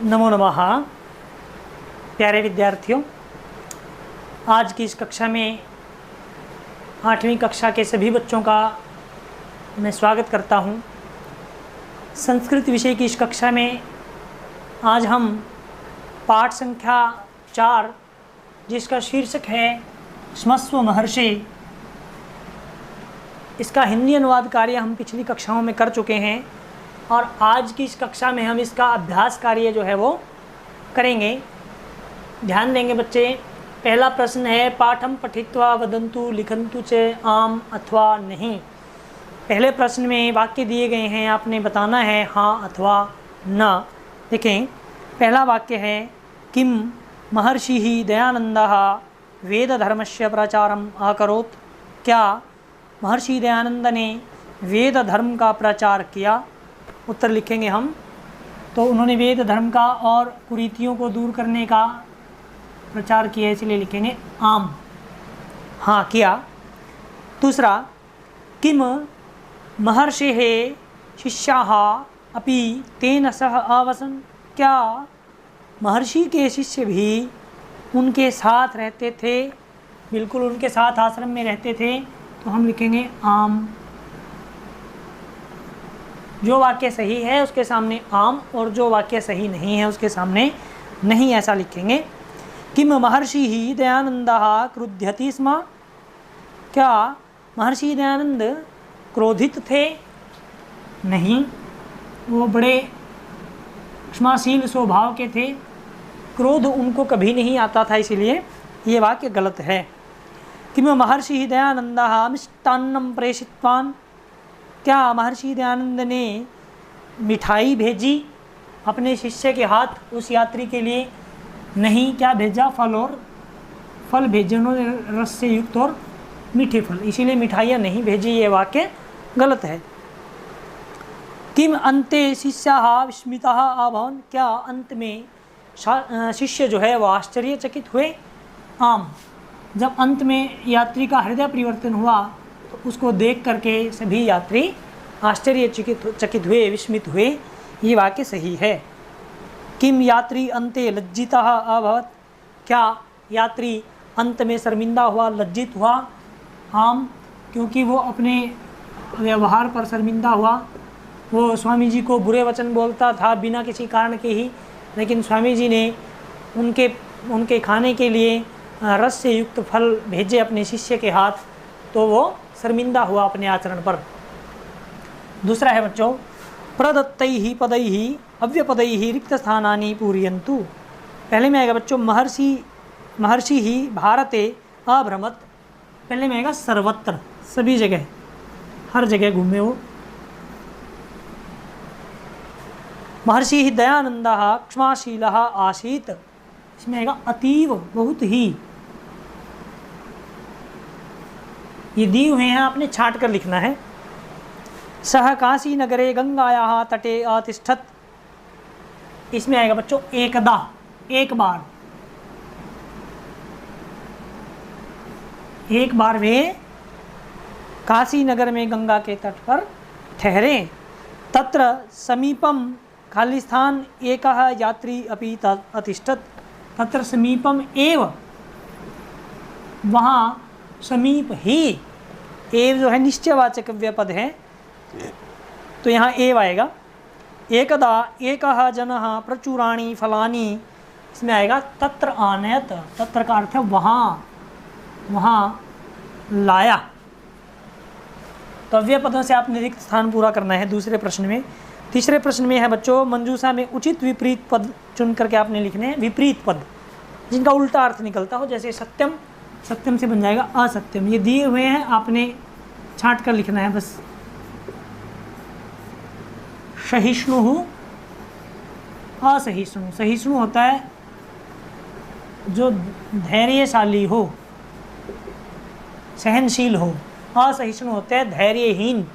नमो नमः। प्यारे विद्यार्थियों, आज की इस कक्षा में 8वीं कक्षा के सभी बच्चों का मैं स्वागत करता हूं। संस्कृत विषय की इस कक्षा में आज हम पाठ संख्या 4, जिसका शीर्षक है श्मस्व महर्षि, इसका हिंदी अनुवाद कार्य हम पिछली कक्षाओं में कर चुके हैं और आज की इस कक्षा में हम इसका अभ्यास कार्य जो है वो करेंगे। ध्यान देंगे बच्चे। पहला प्रश्न है, पाठम पठित्वा वदंतु लिखंतु च आम अथवा नहीं। पहले प्रश्न में वाक्य दिए गए हैं, आपने बताना है हाँ अथवा न। देखें, पहला वाक्य है, किम महर्षि दयानंदः वेद धर्मस्य प्रचारम अकरोत्। क्या महर्षि दयानंद ने वेद धर्म का प्रचार किया? उत्तर लिखेंगे हम। तो उन्होंने वेद धर्म का और कुरीतियों को दूर करने का प्रचार किया, इसलिए लिखेंगे आम, हाँ किया। दूसरा, किम महर्षेः शिष्याः अपि तेन सह आवसन्। क्या महर्षि के शिष्य भी उनके साथ रहते थे? बिल्कुल उनके साथ आश्रम में रहते थे, तो हम लिखेंगे आम। जो वाक्य सही है उसके सामने आम और जो वाक्य सही नहीं है उसके सामने नहीं, ऐसा लिखेंगे। किम महर्षि दयानंदः क्रुध्यति स्म। क्या महर्षि दयानंद क्रोधित थे? नहीं, वो बड़े क्षमाशील स्वभाव के थे, क्रोध उनको कभी नहीं आता था, इसीलिए ये वाक्य गलत है। किम महर्षि दयानंदः मिष्टान्नं प्रेषितवान्। क्या महर्षि दयानंद ने मिठाई भेजी अपने शिष्य के हाथ उस यात्री के लिए? नहीं, क्या भेजा? फल भेजे उन्होंने, रस से युक्त और मीठे फल, इसीलिए मिठाइयाँ नहीं भेजी। ये वाक्य गलत है। किम अन्ते शिष्याः विस्मिताः अभवन्। क्या अंत में शिष्य जो है वो आश्चर्यचकित हुए? आम। जब अंत में यात्री का हृदय परिवर्तन हुआ तो उसको देख करके सभी यात्री आश्चर्यचकित हुए, विस्मित हुए। ये वाक्य सही है। किम यात्री अन्ते लज्जितः अभवत्। क्या यात्री अंत में शर्मिंदा हुआ, लज्जित हुआ? आम, क्योंकि वो अपने व्यवहार पर शर्मिंदा हुआ। वो स्वामी जी को बुरे वचन बोलता था बिना किसी कारण के ही, लेकिन स्वामी जी ने उनके खाने के लिए रस से युक्त फल भेजे अपने शिष्य के हाथ, तो वो शर्मिंदा हुआ अपने आचरण पर। दूसरा है बच्चों, प्रदत्तैः पदैः अव्यपदैः रिक्त स्थानानि पूरयन्तु। पहले में आएगा बच्चों महर्षि ही भारते अभ्रमत्। पहले में आएगा सर्वत्र, सभी जगह, हर जगह घूमे वो। महर्षि ही दयानंदः क्षमाशीलः आसीत्। इसमें आएगा अतीव, बहुत ही। ये दिए हुए हैं, आपने छांट कर लिखना है। सह काशी नगरे गंगायाः तटे अतिष्ठत्। इसमें आएगा बच्चों एकदा, एक बार। एक बार वे काशी नगर में गंगा के तट पर ठहरे। तत्र समीपम खाली स्थान एकः यात्री अपि अतिष्ठत्। तत्र समीपम एव, वहाँ समीप ही। एव जो है निश्चयवाचक व्यपद है, तो यहाँ एव आएगा। एकदा एकः जनः प्रचुराणि फलानि। इसमें आएगा तत्र आनयत। तत्र का अर्थ है वहाँ, वहाँ लाया। तो अव्यपदों से आपने रिक्त स्थान पूरा करना है दूसरे प्रश्न में। तीसरे प्रश्न में है बच्चों, मंजूषा में उचित विपरीत पद चुन करके आपने लिखने हैं। विपरीत पद जिनका उल्टा अर्थ निकलता हो, जैसे सत्यम, सत्यम से बन जाएगा असत्यम। ये दिए हुए हैं, आपने छांट कर लिखना है बस। सहिष्णु, असहिष्णु। सहिष्णु होता है जो धैर्यशाली हो, सहनशील हो। असहिष्णु होता है धैर्यहीन।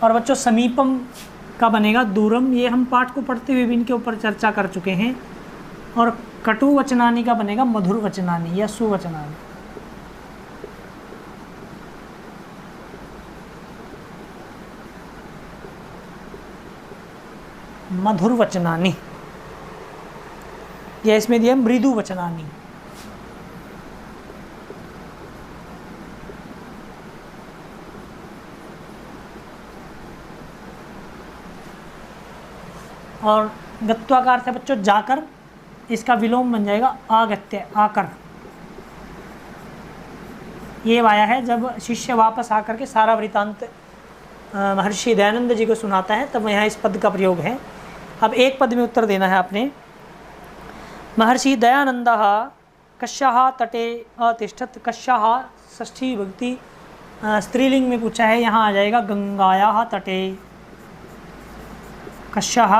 और बच्चों समीपम का बनेगा दूरम। ये हम पाठ को पढ़ते हुए भी इनके ऊपर चर्चा कर चुके हैं। और कटु वचनानि का बनेगा मधुर वचनानि या सुवचनानि। मधुर वचनानि, या इसमें दिया मृदु वचनानि। और गत्वा का अर्थ है बच्चों जाकर, इसका विलोम बन जाएगा आगत्य, आकर। ये आया है जब शिष्य वापस आकर के सारा वृतांत महर्षि दयानंद जी को सुनाता है, तब यहाँ इस पद का प्रयोग है। अब एक पद में उत्तर देना है आपने। महर्षि दयानंदः कस्याः तटे अतिष्ठत्। कस्याः षष्ठी विभक्ति स्त्रीलिंग में पूछा है, यहाँ आ जाएगा गंगायाः तटे। कस्याः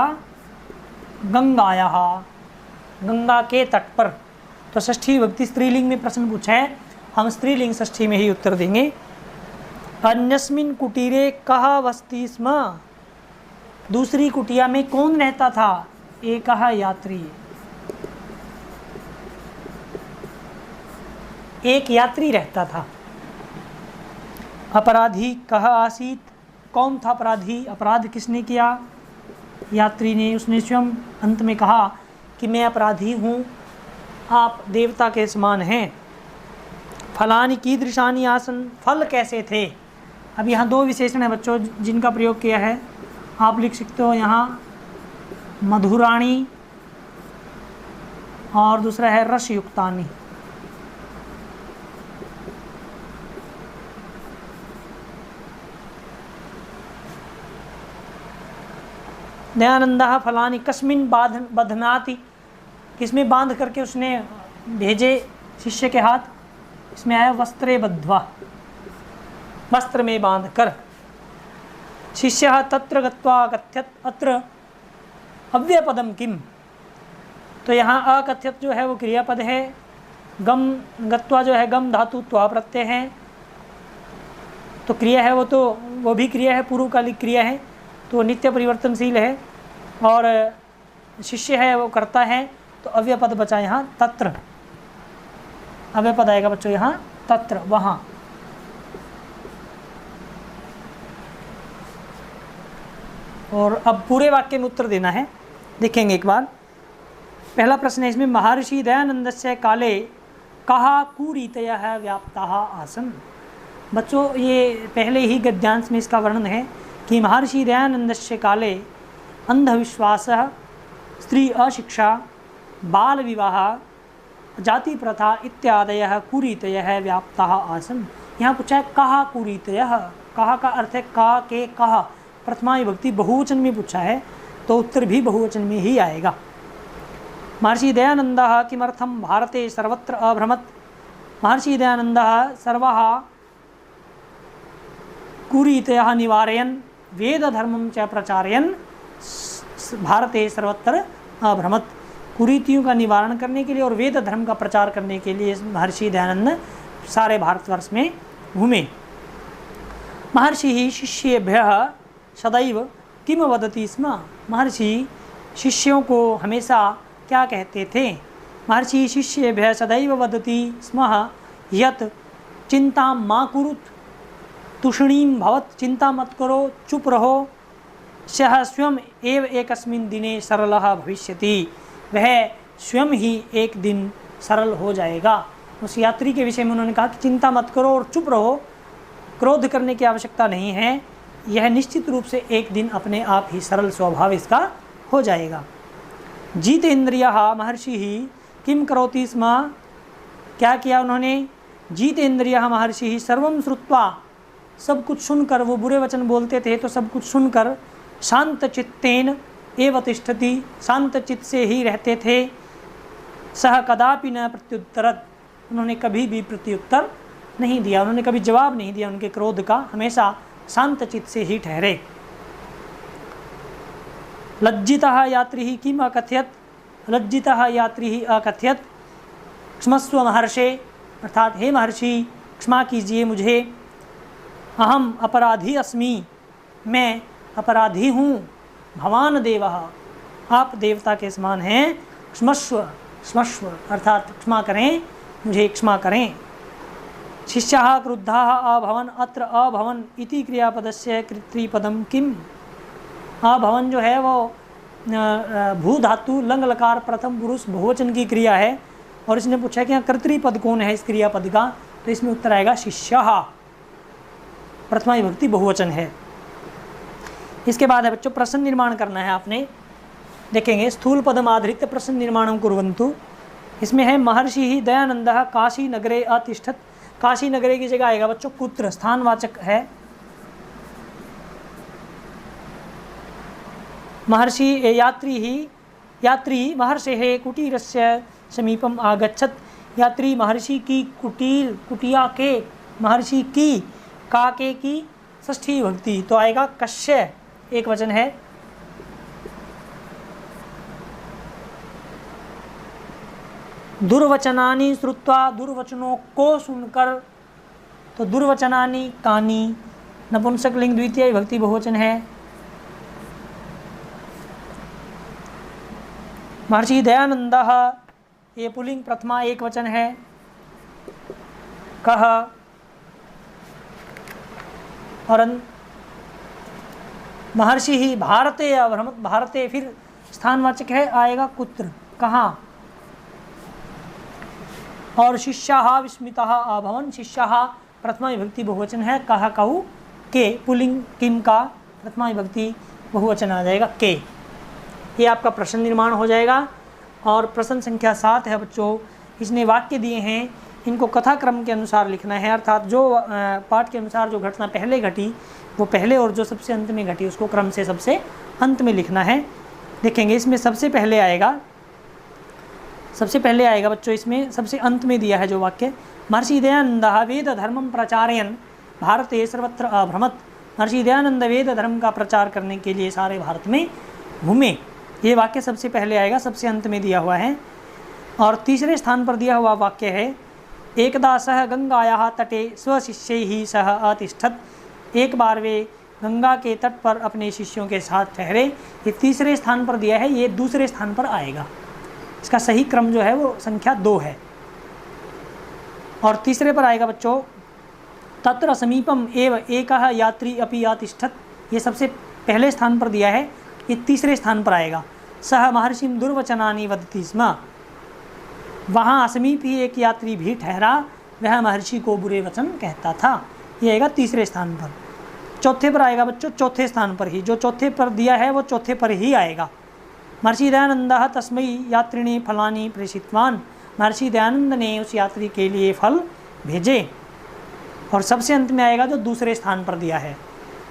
गंगायाः, गंगा के तट पर। तो षष्ठी विभक्ति स्त्रीलिंग में प्रश्न पूछा है, हम स्त्रीलिंग षष्ठी में ही उत्तर देंगे। अन्यस्मिन् कुटीरे कः वसति स्म। दूसरी कुटिया में कौन रहता था? एकः यात्री, एक यात्री रहता था। अपराधी कः आसीत्। कौन था अपराधी? अपराध किसने किया? यात्री ने। उसने स्वयं अंत में कहा कि मैं अपराधी हूँ, आप देवता के समान हैं। फलानि कीदृशानि आसन्। फल कैसे थे? अब यहाँ दो विशेषण है बच्चों जिनका प्रयोग किया है, आप लिख सकते हो यहाँ मधुराणी और दूसरा है रसयुक्तानि। दयानंदः फलानि कस्मिन् बध्नाति। किसमें बांध करके उसने भेजे शिष्य के हाथ? इसमें आया वस्त्रे बद्ध्वा, वस्त्र में बांध कर। शिष्यः तत्र गत्वा कथ्यत। अत्र अव्ययपदम किम। तो यहाँ अकथ्यत जो है वो क्रियापद है, गम गत्वा जो है गम धातु त्वा प्रत्यय है, तो क्रिया है वो भी क्रिया है, पूर्वकालिक क्रिया है, तो नित्य परिवर्तनशील है। और शिष्य है वो करता है, तो अव्ययपद बचा यहाँ तत्र। अव्ययपद आएगा बच्चों यहाँ तत्र, वहाँ। और अब पूरे वाक्य में उत्तर देना है, देखेंगे एक बार। पहला प्रश्न है इसमें, महर्षि दयानंदस्य काले कहा कुरीतयः व्याप्ताः आसन्। बच्चों ये पहले ही गद्यांश में इसका वर्णन है कि महर्षि दयानंदस्य काले अंधविश्वासः, स्त्री अशिक्षा, बाल विवाह, जाति प्रथा इत्यादयः कुरीतयः व्याप्ताः आसन्। यहाँ पूछा है कहा कुरीतयः। कहा का अर्थ है का के कहा, प्रथमा विभक्ति बहुवचन में पूछा है, तो उत्तर भी बहुवचन में ही आएगा। महर्षि दयानंदः किमर्थम भारते सर्वत्र अभ्रमत्। महर्षि दयानंदः सर्वः कुरीतयः निवारयन् वेद धर्मं च प्रचारयन् भारते सर्वत्र अभ्रमत्। कुरीतियों का निवारण करने के लिए और वेद धर्म का प्रचार करने के लिए महर्षि दयानंद सारे भारतवर्ष में घूमे। महर्षि ही शिष्येभ्यः सदैव किम वदति स्म। महर्षि शिष्यों को हमेशा क्या कहते थे? महर्षि शिष्येभ्यः सदैव वदति स्म यत् चिंता मा कुरुत तुष्णीम भवत। चिंता मत करो, चुप रहो। सः स्वयं एव एकस्मिन् दिने सरलः भविष्यति। वह स्वयं ही एक दिन सरल हो जाएगा। उस यात्री के विषय में उन्होंने कहा कि चिंता मत करो और चुप रहो, क्रोध करने की आवश्यकता नहीं है, यह निश्चित रूप से एक दिन अपने आप ही सरल स्वभाव इसका हो जाएगा। जितेन्द्रियः महर्षि ही किम करोति स्म। क्या किया उन्होंने? जितेन्द्रियः महर्षि ही सर्वं श्रुत्वा, सब कुछ सुनकर, वो बुरे वचन बोलते थे तो सब कुछ सुनकर, शांत चित्तेन एव तिष्ठति, शांत चित्त से ही रहते थे। सह कदापि न प्रत्युत्तरत्, उन्होंने कभी भी प्रत्युत्तर नहीं दिया, उन्होंने कभी जवाब नहीं दिया उनके क्रोध का, हमेशा शांत चित्त से ही ठहरे। लज्जितः यात्री ही किम अकथयत्। लज्जितः यात्री ही अकथयत् क्षमस्व महर्षे, अर्थात हे महर्षि क्षमा कीजिए मुझे। अहम अपराधी अस्मि, मैं अपराधी हूँ। भवान देवः, आप देवता के समान हैं। क्षमस्व, क्षमस्व अर्थात क्षमा करें, मुझे क्षमा करें। शिष्याः क्रुद्धाः अभवन्। अत्र अभवन् इति क्रियापदस्य कर्तृपदम किम। अभवन् जो है वो भू धातु लंग लकार प्रथम पुरुष बहुवचन की क्रिया है और इसने पूछा कि यहाँ कर्तृपद कौन है इस क्रियापद का, तो इसमें उत्तर आएगा शिष्यः, प्रथमा विभक्ति बहुवचन है। इसके बाद है बच्चों प्रश्न निर्माण करना है आपने, देखेंगे स्थूल पदम आधृत्य प्रश्न निर्माणं कुर्वन्तु। इसमें है महर्षि ही दयानंदः काशी नगरे अतिष्ठत्। काशी नगरे की जगह आएगा बच्चों कुत्र, स्थानवाचक है। महर्षि यात्री महर्षेः कुटीरस्य समीपम आगच्छत्। यात्री महर्षि की कुटिया के, महर्षि की काके की षष्ठी विभक्ति, तो आएगा कश्य, एक वचन है। दुर्वचनानि श्रुत्वा, दुर्वचनों को सुनकर, तो दुर्वचनानि कानि, नपुंसक लिंग द्वितीय विभक्ति बहुवचन है। महर्षि दयानंदः, ये पुल्लिंग प्रथमा एक वचन है। कह और महर्षि ही भारते अभ्रमत्, भारते फिर स्थानवाचक है, आएगा कुत्र, कहाँ। और शिष्याः विस्मिताः अभवन्, शिष्याः प्रथमा विभक्ति बहुवचन है। कह कहु के, पुल्लिंग किम का प्रथमा विभक्ति बहुवचन आ जाएगा के। ये आपका प्रश्न निर्माण हो जाएगा। और प्रश्न संख्या 7 है बच्चों, इसने वाक्य दिए हैं, इनको कथा क्रम के अनुसार लिखना है, अर्थात जो पाठ के अनुसार जो घटना पहले घटी वो पहले और जो सबसे अंत में घटी उसको क्रम से सबसे अंत में लिखना है। देखेंगे इसमें सबसे पहले आएगा बच्चों, इसमें सबसे अंत में दिया है जो वाक्य, महर्षि दयानंदः वेद धर्मं प्रचारयन् भारते सर्वत्र अभ्रमत्। महर्षि दयानंद वेद धर्म का प्रचार करने के लिए सारे भारत में घूमे। ये वाक्य सबसे पहले आएगा, सबसे अंत में दिया हुआ है। और तीसरे स्थान पर दिया हुआ वाक्य है एकदा सह गंगायाः तटे स्वशिष्यैः सह अतिष्ठत्। एक बार वे गंगा के तट पर अपने शिष्यों के साथ ठहरे। ये तीसरे स्थान पर दिया है, ये दूसरे स्थान पर आएगा। इसका सही क्रम जो है वो संख्या 2 है। और तीसरे पर आएगा बच्चों तत्र समीपम एव एकः यात्री अपि अतिष्ठत्। ये सबसे पहले स्थान पर दिया है, ये तीसरे स्थान पर आएगा। सह महर्षिं दुर्वचनानि वदति स्म। वहाँ समीप ही एक यात्री भी ठहरा, वह महर्षि को बुरे वचन कहता था। ये आएगा तीसरे स्थान पर। चौथे पर आएगा बच्चों चौथे स्थान पर ही, जो चौथे पर दिया है वो चौथे पर ही आएगा। महर्षि दयानंदः तस्मै यात्रिणे फलानि प्रेषितवान्। महर्षि दयानंद ने उस यात्री के लिए फल भेजे। और सबसे अंत में आएगा जो दूसरे स्थान पर दिया है,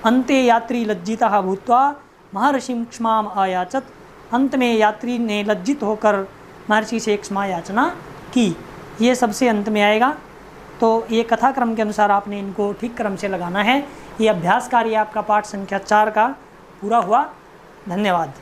अन्ते यात्री लज्जितः भूत्वा महर्षिं क्षमाम आयाचत। अंत में यात्री ने लज्जित होकर महर्षि से क्षमा याचना की। ये सबसे अंत में आएगा। तो ये कथा क्रम के अनुसार आपने इनको ठीक क्रम से लगाना है। ये अभ्यास कार्य आपका पाठ संख्या 4 का पूरा हुआ। धन्यवाद।